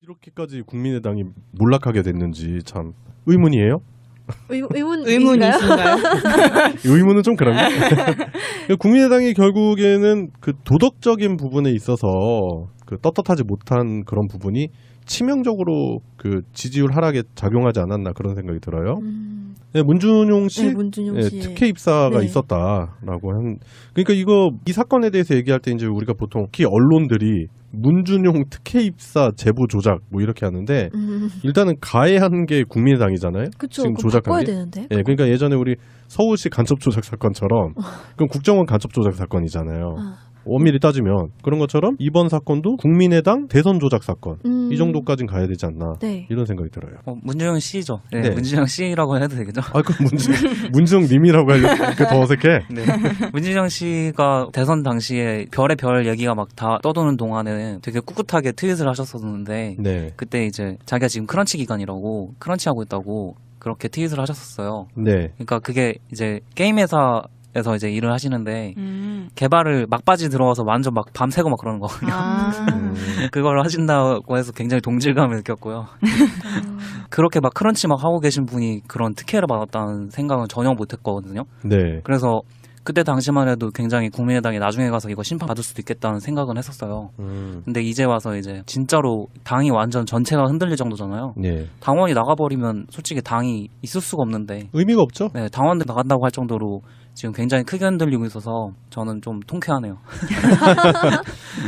이렇게까지 국민의당이 몰락하게 됐는지 참 의문이에요. 의문이신가요? 의문은 좀 그런가? 국민의당이 결국에는 그 도덕적인 부분에 있어서 그 떳떳하지 못한 그런 부분이 치명적으로 그 지지율 하락에 작용하지 않았나 그런 생각이 들어요. 네, 문준용 씨, 문준용 씨의 특혜 입사가 네. 있었다라고 한. 그러니까 이 사건에 대해서 얘기할 때 이제 우리가 보통 특히 언론들이 문준용 특혜 입사 제보 조작 뭐 이렇게 하는데 일단은 가해한 게 국민의당이잖아요. 그쵸, 지금 그거 조작한 바꿔야 게. 되는데. 예, 그러니까 예전에 우리 서울시 간첩 조작 사건처럼 그럼 국정원 간첩 조작 사건이잖아요. 엄밀히 따지면 그런 것처럼 이번 사건도 국민의당 대선 조작 사건 이 정도까지는 가야 되지 않나 네. 이런 생각이 들어요. 문준영 씨죠. 네, 네. 문준영 씨라고 해도 되겠죠. 아, 그럼 문준영 님이라고 하려고 그게 더 어색해. 네. 문준영 씨가 대선 당시에 별의 별 얘기가 막 다 떠도는 동안에 되게 꿋꿋하게 트윗을 하셨었는데 네, 그때 이제 자기가 지금 크런치 기간이라고 크런치 하고 있다고 그렇게 트윗을 하셨었어요. 네, 그러니까 그게 이제 게임 회사에서 이제 일을 하시는데 개발을 막바지 들어와서 완전 막 밤새고 막 그러는 거거든요. 그걸 하신다고 해서 굉장히 동질감을 느꼈고요. 그렇게 막 크런치 막 하고 계신 분이 그런 특혜를 받았다는 생각은 전혀 못했거든요. 네. 그래서 그때 당시만 해도 굉장히 국민의당이 나중에 가서 이거 심판받을 수도 있겠다는 생각은 했었어요. 근데 이제 와서 이제 진짜로 당이 완전 전체가 흔들릴 정도잖아요. 네. 당원이 나가버리면 솔직히 당이 있을 수가 없는데 의미가 없죠. 네, 당원들 나간다고 할 정도로 지금 굉장히 크게 흔들리고 있어서 저는 좀 통쾌하네요.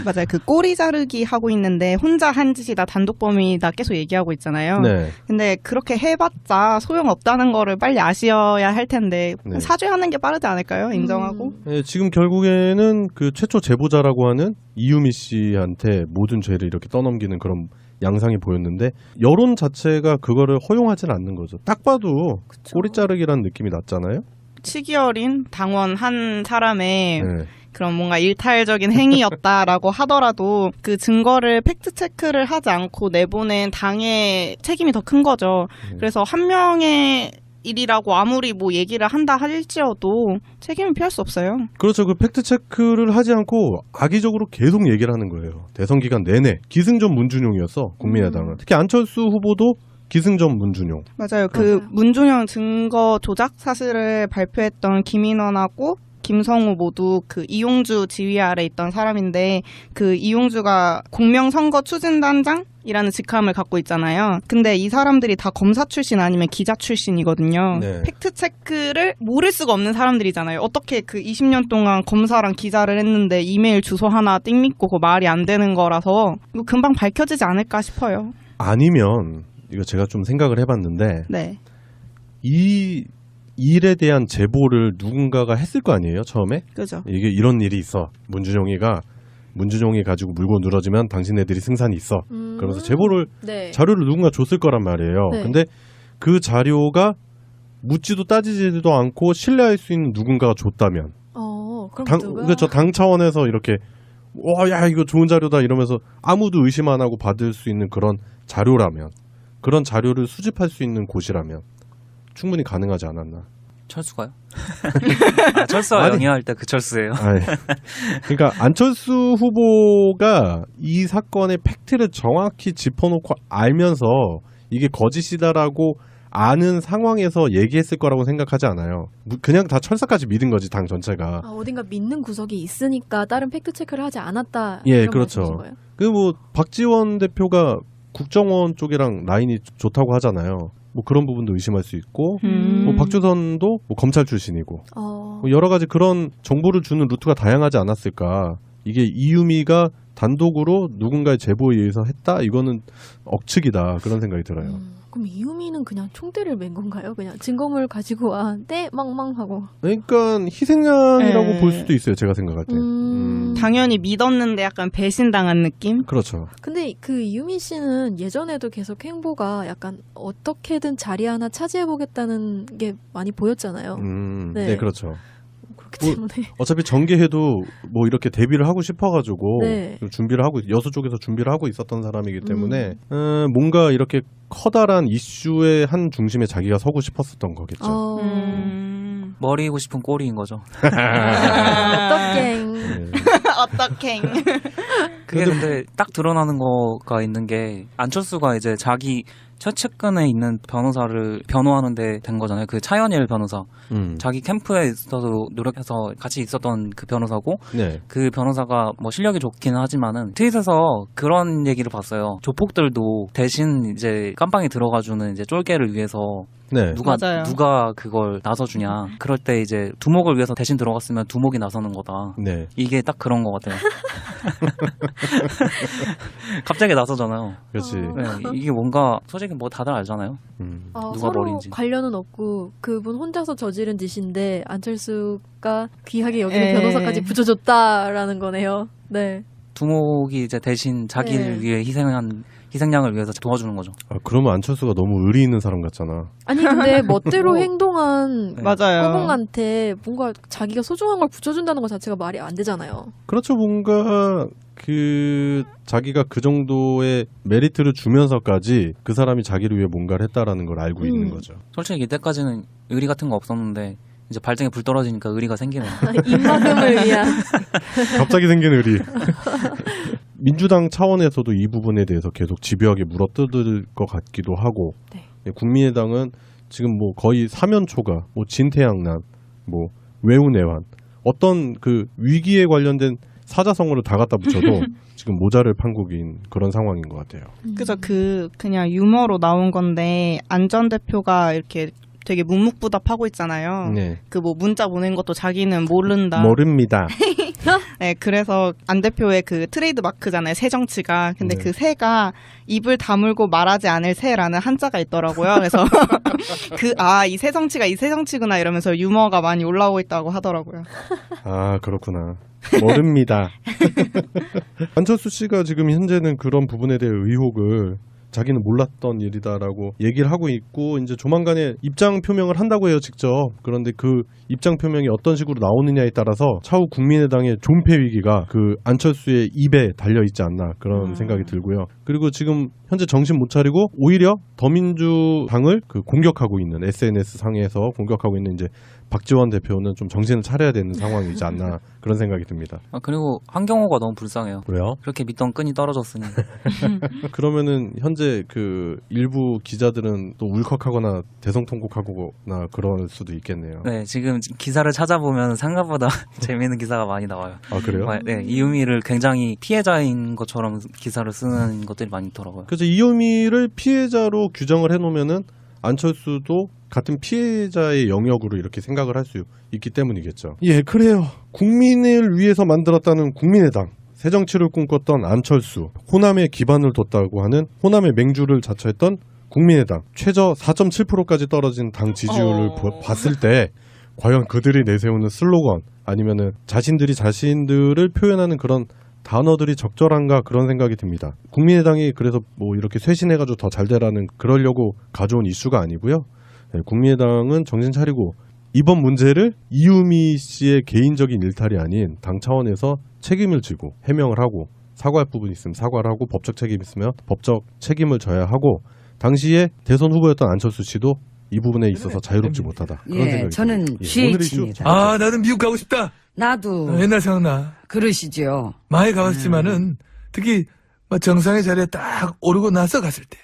맞아요. 그 꼬리 자르기 하고 있는데 혼자 한 짓이다 단독범이다 계속 얘기하고 있잖아요. 네. 근데 그렇게 해봤자 소용없다는 거를 빨리 아셔야 할 텐데 네. 사죄하는 게 빠르지 않을까요? 인정하고. 네, 지금 결국에는 그 최초 제보자라고 하는 이유미 씨한테 모든 죄를 이렇게 떠넘기는 그런 양상이 보였는데 여론 자체가 그거를 허용하지는 않는 거죠. 딱 봐도 꼬리 자르기라는 느낌이 났잖아요. 치기 어린 당원 한 사람의 네. 그런 뭔가 일탈적인 행위였다라고 하더라도 그 증거를 팩트 체크를 하지 않고 내보낸 당의 책임이 더 큰 거죠. 그래서 한 명의 일이라고 아무리 뭐 얘기를 한다 할지어도 책임을 피할 수 없어요. 그렇죠. 그 팩트 체크를 하지 않고 악의적으로 계속 얘기를 하는 거예요. 대선 기간 내내 기승전 문준용이었어. 국민의당은. 특히 안철수 후보도 기승전 문준용. 맞아요. 그 문준영 증거 조작 사실을 발표했던 김인원하고 김성우 모두 그 이용주 지휘 아래 있던 사람인데 그 이용주가 공명선거 추진단장이라는 직함을 갖고 있잖아요. 근데 이 사람들이 다 검사 출신 아니면 기자 출신이거든요. 네. 팩트 체크를 모를 수가 없는 사람들이잖아요. 어떻게 그 20년 동안 검사랑 기자를 했는데 이메일 주소 하나 띵 믿고 그거 말이 안 되는 거라서 이거 금방 밝혀지지 않을까 싶어요. 아니면 이거 제가 좀 생각을 해봤는데 네. 이 일에 대한 제보를 누군가가 했을 거 아니에요, 처음에? 그죠. 이게 이런 일이 있어. 문준용이 가지고 물고 늘어지면 당신네들이 승산이 있어. 그러면서 제보를 네. 자료를 누군가 줬을 거란 말이에요. 네. 근데 그 자료가 묻지도 따지지도 않고 신뢰할 수 있는 누군가가 줬다면 그럼 누가? 그러니까 당 차원에서 이렇게 야 이거 좋은 자료다 이러면서 아무도 의심 안 하고 받을 수 있는 그런 자료라면 그런 자료를 수집할 수 있는 곳이라면 충분히 가능하지 않았나. 철수가요? 철수가 아니. 영위할 때 그 철수예요. 아니, 그러니까 안철수 후보가 이 사건의 팩트를 정확히 짚어놓고 알면서 이게 거짓이다라고 아는 상황에서 얘기했을 거라고 생각하지 않아요. 그냥 다 철사까지 믿은 거지 당 전체가. 어딘가 믿는 구석이 있으니까 다른 팩트 체크를 하지 않았다. 예, 이런 그렇죠. 말씀이신 거예요? 그 뭐 박지원 대표가 국정원 쪽이랑 라인이 좋다고 하잖아요. 뭐 그런 부분도 의심할 수 있고, 뭐 박주선도 뭐 검찰 출신이고, 뭐 여러 가지 그런 정보를 주는 루트가 다양하지 않았을까. 이게 이유미가 단독으로 누군가의 제보에 의해서 했다? 이거는 억측이다. 그런 생각이 들어요. 그럼 이유미는 그냥 총대를 맨 건가요? 그냥 증거물 가지고 와, 네, 망망하고. 그러니까 희생양이라고 네. 볼 수도 있어요. 제가 생각할 때. 당연히 믿었는데 약간 배신당한 느낌? 그렇죠. 근데 그 이유미 씨는 예전에도 계속 행보가 약간 어떻게든 자리 하나 차지해보겠다는 게 많이 보였잖아요. 네. 네. 그렇죠. 그렇기 뭐, 때문에. 어차피 정계해도 뭐 이렇게 데뷔를 하고 싶어가지고 네. 준비를 하고 여수 쪽에서 준비를 하고 있었던 사람이기 때문에 뭔가 이렇게 커다란 이슈의 한 중심에 자기가 서고 싶었었던 거겠죠. 머리고 싶은 꼴인 거죠. 어떡해. 네. 어떡해. 그게 근데 딱 드러나는 거가 있는 게 안철수가 이제 자기 최측근에 있는 변호사를 변호하는데 된 거잖아요. 그 차현일 변호사. 자기 캠프에 있어서 노력해서 같이 있었던 그 변호사고 네. 그 변호사가 뭐 실력이 좋기는 하지만은 트윗에서 그런 얘기를 봤어요. 조폭들도 대신 이제 깜빵에 들어가주는 이제 쫄개를 위해서 네. 누가 그걸 나서주냐. 그럴 때 이제 두목을 위해서 대신 들어갔으면 두목이 나서는 거다. 네. 이게 딱 그런 것 같아요. 갑자기 나서잖아요. 그렇지. 네, 이게 뭔가 솔직히 뭐 다들 알잖아요. 누가 서로 머리인지. 관련은 없고 그분 혼자서 저지른 짓인데 안철수가 귀하게 여기는 변호사까지 붙여줬다라는 거네요. 네. 두목이 이제 대신 자기를 위해 희생양을 위해서 도와주는 거죠. 아, 그러면 안철수가 너무 의리 있는 사람 같잖아. 아니 근데 멋대로 행동한 맞아요. 꼬봉한테 뭔가 자기가 소중한 걸 붙여준다는 것 자체가 말이 안 되잖아요. 그렇죠. 뭔가 자기가 그 정도의 메리트를 주면서까지 그 사람이 자기를 위해 뭔가를 했다라는 걸 알고 있는 거죠. 솔직히 이때까지는 의리 같은 거 없었는데 이제 발등에 불 떨어지니까 의리가 생기네요. 입막음을 위한. 갑자기 생긴 의리. 민주당 차원에서도 이 부분에 대해서 계속 집요하게 물어뜯을 것 같기도 하고, 네. 국민의당은 지금 뭐 거의 사면초가, 뭐 진태양난, 뭐 외우내환, 어떤 그 위기에 관련된 사자성어를 다 갖다 붙여도 지금 모자를 판국인 그런 상황인 것 같아요. 그래서 그냥 유머로 나온 건데 안 전 대표가 이렇게 되게 묵묵부답하고 있잖아요. 네. 그 뭐 문자 보낸 것도 자기는 모른다. 모릅니다. 네, 그래서 안 대표의 그 트레이드 마크잖아요. 새 정치가. 근데 네. 그 새가 입을 다물고 말하지 않을 새라는 한자가 있더라고요. 그래서 이 새 정치가 이 새 정치구나 이러면서 유머가 많이 올라오고 있다고 하더라고요. 아, 그렇구나. 모릅니다. 안철수 씨가 지금 현재는 그런 부분에 대해 의혹을 자기는 몰랐던 일이다라고 얘기를 하고 있고 이제 조만간에 입장 표명을 한다고 해요, 직접. 그런데 그 입장 표명이 어떤 식으로 나오느냐에 따라서 차후 국민의당의 존폐 위기가 그 안철수의 입에 달려 있지 않나 그런 생각이 들고요. 그리고 지금 현재 정신 못 차리고 오히려 더민주당을 그 공격하고 있는 SNS 상에서 공격하고 있는 이제 박지원 대표는 좀 정신을 차려야 되는 상황이지 않나 그런 생각이 듭니다. 그리고 한경호가 너무 불쌍해요. 왜요? 그렇게 믿던 끈이 떨어졌으니. 그러면은 현재 그 일부 기자들은 또 울컥하거나 대성통곡하거나 그럴 수도 있겠네요. 네, 지금 기사를 찾아보면 생각보다 재미있는 기사가 많이 나와요. 아, 그래요? 네, 이유미를 굉장히 피해자인 것처럼 기사를 쓰는 것들이 많이 있더라고요. 그래서 이유미를 피해자로 규정을 해놓으면은 안철수도 같은 피해자의 영역으로 이렇게 생각을 할 수 있기 때문이겠죠. 예, 그래요. 국민을 위해서 만들었다는 국민의당, 새정치를 꿈꿨던 안철수, 호남에 기반을 뒀다고 하는 호남의 맹주를 자처했던 국민의당, 최저 4.7%까지 떨어진 당 지지율을 봤을 때 과연 그들이 내세우는 슬로건 아니면은 자신들을 표현하는 그런 단어들이 적절한가 그런 생각이 듭니다. 국민의당이 그래서 뭐 이렇게 쇄신해가지고 더 잘 되라는 그러려고 가져온 이슈가 아니고요. 네, 국민의당은 정신 차리고 이번 문제를 이유미 씨의 개인적인 일탈이 아닌 당 차원에서 책임을 지고 해명을 하고 사과할 부분이 있으면 사과를 하고 법적 책임이 있으면 법적 책임을 져야 하고 당시에 대선 후보였던 안철수 씨도 이 부분에 있어서 자유롭지 못하다. 그런 생각이 저는 듭니다. GH입니다. 아, 나도 미국 가고 싶다. 나도 옛날 생각나. 그러시죠. 많이 가봤지만은 특히 막 정상의 자리에 딱 오르고 나서 갔을 때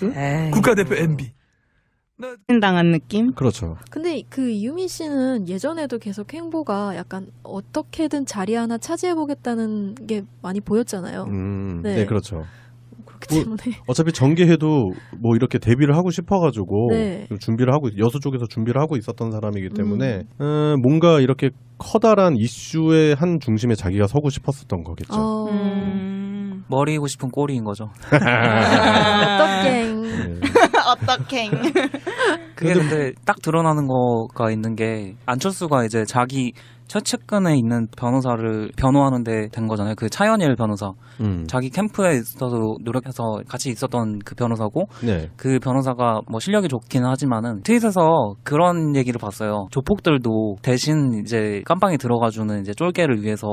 에이. 국가대표 MB. 당한 느낌? 그렇죠. 근데 그 이유미 씨는 예전에도 계속 행보가 약간 어떻게든 자리 하나 차지해보겠다는 게 많이 보였잖아요. 네. 네, 그렇죠. 그렇기 때문에. 어차피 정계해도 뭐 이렇게 데뷔를 하고 싶어가지고 네. 준비를 하고 여수 쪽에서 준비를 하고 있었던 사람이기 때문에 뭔가 이렇게 커다란 이슈의 한 중심에 자기가 서고 싶었었던 거겠죠. 머리고 싶은 꼴인 거죠. 어떡해. 네. 어떡해. 그게 근데 딱 드러나는 거가 있는 게 안철수가 이제 자기 최측근에 있는 변호사를 변호하는데 된 거잖아요. 그 차현일 변호사. 자기 캠프에 있어서 노력해서 같이 있었던 그 변호사고 네. 그 변호사가 뭐 실력이 좋기는 하지만은 트윗에서 그런 얘기를 봤어요. 조폭들도 대신 이제 깜빵에 들어가주는 이제 쫄개를 위해서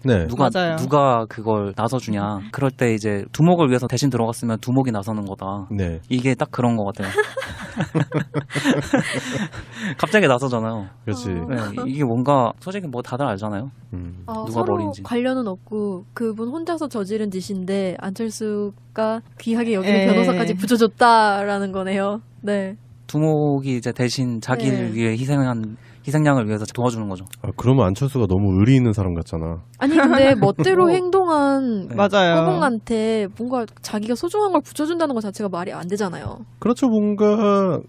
네. 맞아요. 누가 그걸 나서주냐. 그럴 때 이제 두목을 위해서 대신 들어갔으면 두목이 나서는 거다. 네. 이게 딱 그런 것 같아요. 갑자기 나서잖아요. 그렇지. 네, 이게 뭔가 솔직히 뭐 다들 알잖아요. 누가 서로 머리인지. 관련은 없고 그분 혼자서 저지른 짓인데 안철수가 귀하게 여기는 네. 변호사까지 붙여줬다라는 거네요. 네. 두목이 이제 대신 자기를 네. 위해 희생양을 위해서 도와주는 거죠. 아, 그러면 안철수가 너무 의리 있는 사람 같잖아. 아니 근데 멋대로 행동한 맞아요. 꼬봉한테 뭔가 자기가 소중한 걸 붙여준다는 것 자체가 말이 안 되잖아요. 그렇죠. 뭔가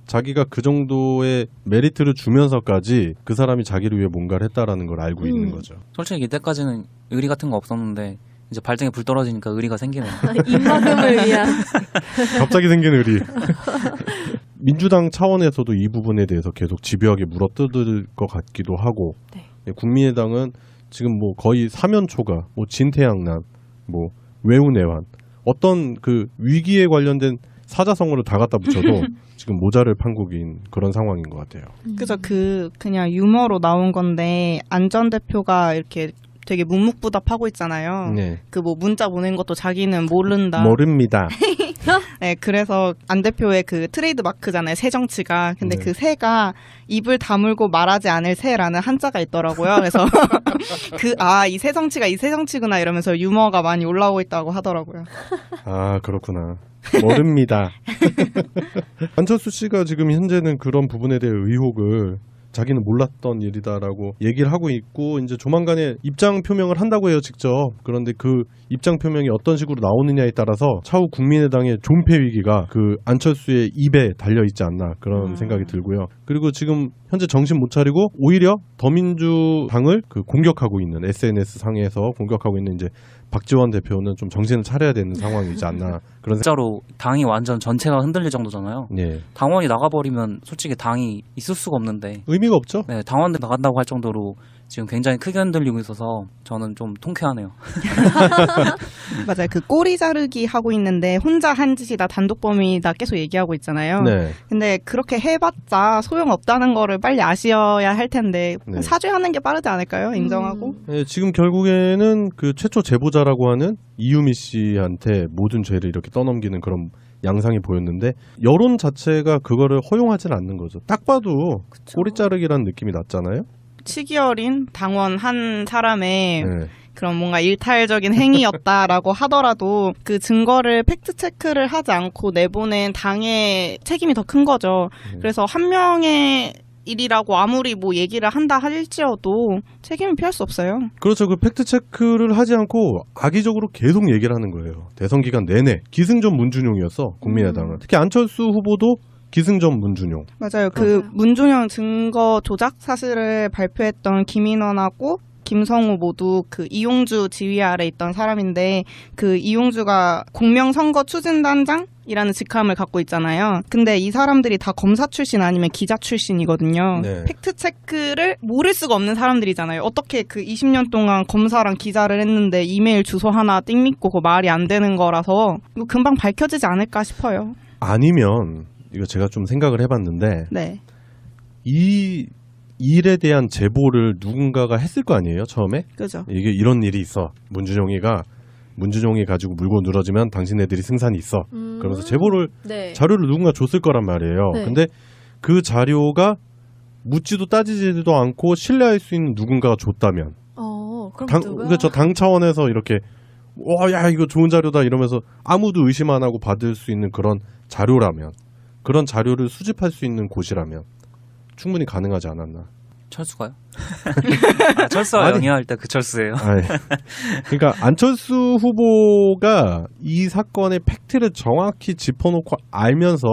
자기가 그 정도의 메리트를 주면서까지 그 사람이 자기를 위해 뭔가를 했다라는 걸 알고 있는 거죠. 솔직히 이때까지는 의리 같은 거 없었는데 이제 발등에 불 떨어지니까 의리가 생기네요. 입막음을 위한. 갑자기 생긴 의리. 민주당 차원에서도 이 부분에 대해서 계속 집요하게 물어뜯을 것 같기도 하고, 네. 국민의당은 지금 뭐 거의 사면초가, 뭐 진태양난, 뭐 외우내환, 어떤 그 위기에 관련된 사자성어를 다 갖다 붙여도 지금 모자를 판국인 그런 상황인 것 같아요. 그죠. 그냥 유머로 나온 건데 안 전 대표가 이렇게 되게 묵묵부답하고 있잖아요. 네. 그 뭐 문자 보낸 것도 자기는 모른다. 모릅니다. 네, 그래서 안 대표의 그 트레이드 마크잖아요. 새 정치가. 근데 네. 그 새가 입을 다물고 말하지 않을 새라는 한자가 있더라고요. 그래서 이 새 정치가 이 새 정치구나 이러면서 유머가 많이 올라오고 있다고 하더라고요. 아, 그렇구나. 모릅니다. 안철수 씨가 지금 현재는 그런 부분에 대해 의혹을 자기는 몰랐던 일이다라고 얘기를 하고 있고 이제 조만간에 입장 표명을 한다고 해요, 직접. 그런데 그 입장 표명이 어떤 식으로 나오느냐에 따라서 차후 국민의당의 존폐 위기가 그 안철수의 입에 달려 있지 않나 그런 생각이 들고요. 그리고 지금 현재 정신 못 차리고 오히려 더민주당을 그 공격하고 있는 SNS 상에서 공격하고 있는 이제 박지원 대표는 좀 정신을 차려야 되는 상황이지 않나 그런 생각. 진짜로 당이 완전 전체가 흔들릴 정도잖아요. 네. 당원이 나가버리면 솔직히 당이 있을 수가 없는데 의미가 없죠. 네, 당원들 나간다고 할 정도로 지금 굉장히 크게 흔들리고 있어서 저는 좀 통쾌하네요. 맞아요. 그 꼬리 자르기 하고 있는데 혼자 한 짓이다 단독범이다 계속 얘기하고 있잖아요. 네. 근데 그렇게 해봤자 소용없다는 거를 빨리 아셔야 할 텐데 네. 사죄하는 게 빠르지 않을까요? 인정하고. 네, 지금 결국에는 그 최초 제보자라고 하는 이유미 씨한테 모든 죄를 이렇게 떠넘기는 그런 양상이 보였는데 여론 자체가 그거를 허용하지는 않는 거죠. 딱 봐도 꼬리 자르기라는 느낌이 났잖아요. 치기 어린 당원 한 사람의 네. 그런 뭔가 일탈적인 행위였다라고 하더라도 그 증거를 팩트 체크를 하지 않고 내보낸 당의 책임이 더 큰 거죠. 그래서 한 명의 일이라고 아무리 뭐 얘기를 한다 할지어도 책임을 피할 수 없어요. 그렇죠. 그 팩트 체크를 하지 않고 악의적으로 계속 얘기를 하는 거예요. 대선 기간 내내 기승전 문준용이었어. 국민의당은. 특히 안철수 후보도 기승전 문준용. 맞아요. 그 문준용 증거 조작 사실을 발표했던 김인원하고 김성우 모두 그 이용주 지휘 아래 있던 사람인데 그 이용주가 공명선거 추진단장이라는 직함을 갖고 있잖아요. 근데 이 사람들이 다 검사 출신 아니면 기자 출신이거든요. 네. 팩트 체크를 모를 수가 없는 사람들이잖아요. 어떻게 그 20년 동안 검사랑 기자를 했는데 이메일 주소 하나 띵 믿고 그거 말이 안 되는 거라서 이거 금방 밝혀지지 않을까 싶어요. 아니면 이거 제가 좀 생각을 해봤는데 네. 이 일에 대한 제보를 누군가가 했을 거 아니에요, 처음에? 그죠. 이게 이런 일이 있어. 문준용이 가지고 물고 늘어지면 당신네들이 승산이 있어. 그러면서 제보를 네. 자료를 누군가 줬을 거란 말이에요. 네. 근데 그 자료가 묻지도 따지지도 않고 신뢰할 수 있는 누군가가 줬다면 그럼 누구야? 그렇죠. 당 차원에서 이렇게 야 이거 좋은 자료다 이러면서 아무도 의심 안 하고 받을 수 있는 그런 자료라면 그런 자료를 수집할 수 있는 곳이라면 충분히 가능하지 않았나. 철수가요? 철수가 아니. 영위할 때 그 철수예요. 아니, 그러니까 안철수 후보가 이 사건의 팩트를 정확히 짚어놓고 알면서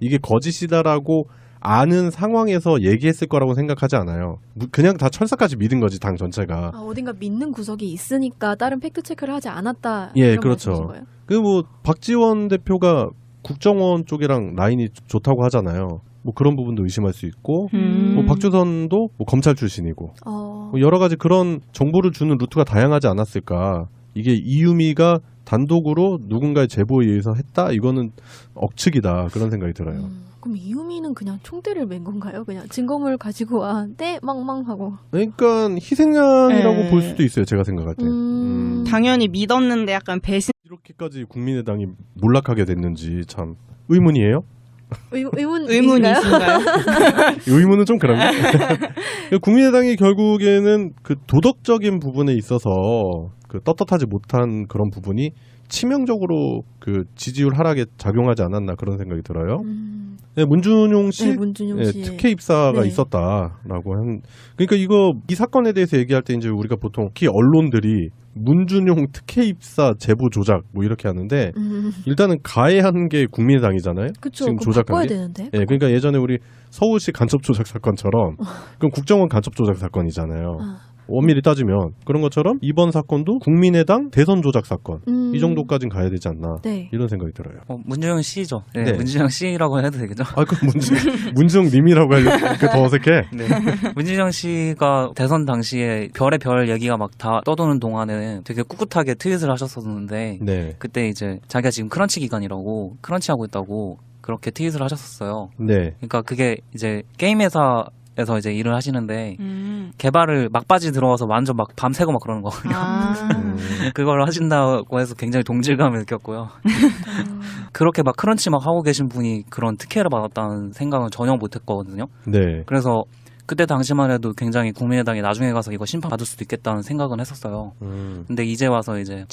이게 거짓이다라고 아는 상황에서 얘기했을 거라고 생각하지 않아요. 그냥 다 철사까지 믿은 거지, 당 전체가. 어딘가 믿는 구석이 있으니까 다른 팩트 체크를 하지 않았다. 예, 이런 그렇죠. 말씀이신 거예요? 그 뭐 박지원 대표가 국정원 쪽이랑 라인이 좋다고 하잖아요. 뭐 그런 부분도 의심할 수 있고, 뭐 박주선도 뭐 검찰 출신이고, 뭐 여러 가지 그런 정보를 주는 루트가 다양하지 않았을까. 이게 이유미가 단독으로 누군가의 제보에 의해서 했다? 이거는 억측이다. 그런 생각이 들어요. 그럼 이유미는 그냥 총대를 맨 건가요? 그냥 증거물 가지고 와, 네, 망망하고. 그러니까 희생양이라고 네. 볼 수도 있어요. 제가 생각할 때. 당연히 믿었는데 약간 배신. 이렇게까지 국민의당이 몰락하게 됐는지 참 의문이에요. 의문이신가요? 의문은 좀 그런가? 국민의당이 결국에는 그 도덕적인 부분에 있어서 그 떳떳하지 못한 그런 부분이 치명적으로 그 지지율 하락에 작용하지 않았나 그런 생각이 들어요. 네, 문준용 씨, 네, 문준용 씨의 특혜 입사가 네. 있었다라고 한. 그러니까 이 사건에 대해서 얘기할 때 이제 우리가 보통 특히 언론들이 문준용 특혜 입사 제보 조작 뭐 이렇게 하는데 일단은 가해한 게 국민의당이잖아요. 그쵸, 지금 그거 조작한 바꿔야 게. 되는데. 예, 그러니까 예전에 우리 서울시 간첩 조작 사건처럼 그럼 국정원 간첩 조작 사건이잖아요. 엄밀히 따지면 그런 것처럼 이번 사건도 국민의당 대선 조작 사건 이 정도까지는 가야 되지 않나 네. 이런 생각이 들어요. 문준영 씨죠. 네, 네. 문준영 씨라고 해도 되겠죠. 아, 그 문준영님이라고 하려고 그게 더 어색해. 네. 문준영 씨가 대선 당시에 별의 별 얘기가 막 다 떠도는 동안에 되게 꿋꿋하게 트윗을 하셨었는데 네, 그때 이제 자기가 지금 크런치 기간이라고 크런치 하고 있다고 그렇게 트윗을 하셨었어요. 네, 그러니까 그게 이제 게임 회사에서 이제 일을 하시는데 개발을 막바지 들어와서 완전 막 밤새고 막 그러는 거거든요. 그걸 하신다고 해서 굉장히 동질감을 느꼈고요. 그렇게 막 크런치 막 하고 계신 분이 그런 특혜를 받았다는 생각은 전혀 못했거든요. 네. 그래서 그때 당시만 해도 굉장히 국민의당이 나중에 가서 이거 심판받을 수도 있겠다는 생각은 했었어요. 근데 이제 와서 이제